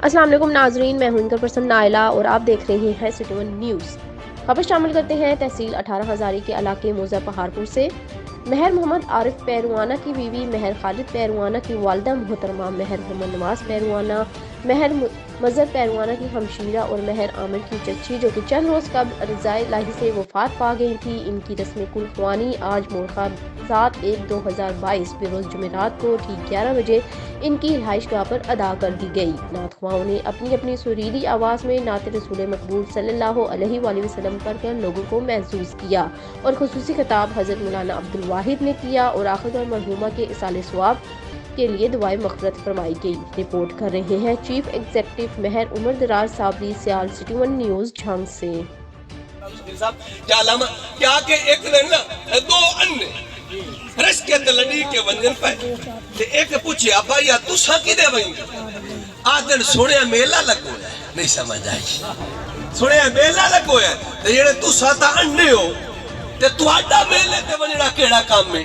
السلام علیکم ناظرین، میں ہوں انکر پرسن نائلہ اور آپ دیکھ رہے ہیں سٹی ون نیوز۔ خبر شامل کرتے ہیں تحصیل 18 ہزاری کے علاقے موزہ پہاڑپور سے۔ مہر محمد عارف پیروانہ کی بیوی مہر خالد پیروانہ کی والدہ محترمہ مہر محمد نواز پیروانہ، مہر مظہر پیروانہ کی ہمشیرہ اور مہر عامر کی چچی جو کہ چند روز قبل رضائے الہی سے وفات پا گئی تھی، ان کی رسم کل خوانی آج مورخہ 7/1/2022 بروز جمعرات کو ٹھیک 11 بجے ان کی رہائش گاہ پر ادا کر دی گئی۔ نعت خواہوں نے اپنی اپنی سریلی آواز میں نعت رسول مقبول صلی اللہ علیہ وآلہ وسلم پڑھ کر لوگوں کو محظوظ کیا اور خصوصی خطاب حضرت مولانا عبدالواحد نے کیا اور آخر پر مرحومہ کے ایصال ثواب کے لیے دعائے مغفرت فرمائی گئی۔ رپورٹ کر رہے ہیں چیف ایگزیکٹو مہر عمر دراز صابری سیال سٹی ون نیوز جھنگ سے۔ کیا کہ ایک دن دو انے رش کے تلڑی کے ونجن پہ ایک پوچھے ابا یا تو ساکی دے بھئی آدھن سوڑیا میلہ لگو ہے، نہیں سمجھ آئی سوڑیا میلہ لگو ہے تو یہ تو ساتا انے ہو تو آڈا میلے تے ونجڑا کیڑا کام میں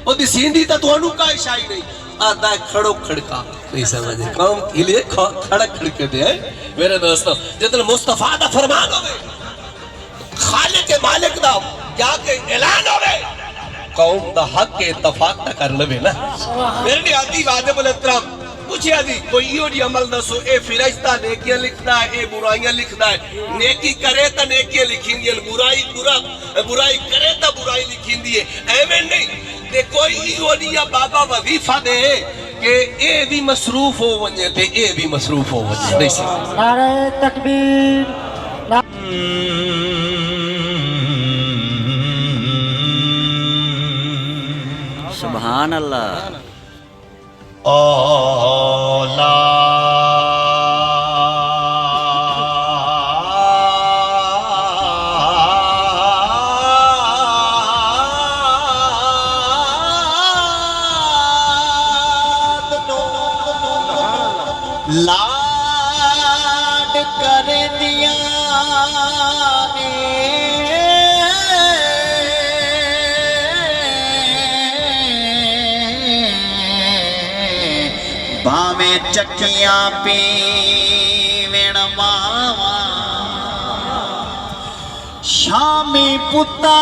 وہ دی سیندھی تا تو انو کا اشائی نہیں آدھا کھڑو کھڑکا نہیں سمجھ کام کے لیے کھڑا کھڑکے دے میرے دوستو جتن مصطفیٰ دا فرمان ہو گئے خالق مالک دا کیا کہ اعلان ہو گئے قوم دا حق کے اتفاق نہ کر لبے نا میرے لیے آدھی وعدم الاحترام پوچھے آدھی کوئی یہ دی عمل دسو اے فرشتہ نیکیاں لکھتا ہے اے برائیاں لکھتا ہے نیکی کرے تا نیکیاں لکھیں دی برائی کرے تا برائی لکھیں دی ایمیں نہیں تے کوئی یہ دی بابا وظیفہ دے کہ اے بھی مصروف ہو ونجے تے اے بھی مصروف ہو ونجے نہیں سکتا نعرہ تکبیر سبحان اللہ۔ لاڈ کر دیا باویں چکیاں پیویں ماواں شامی پتا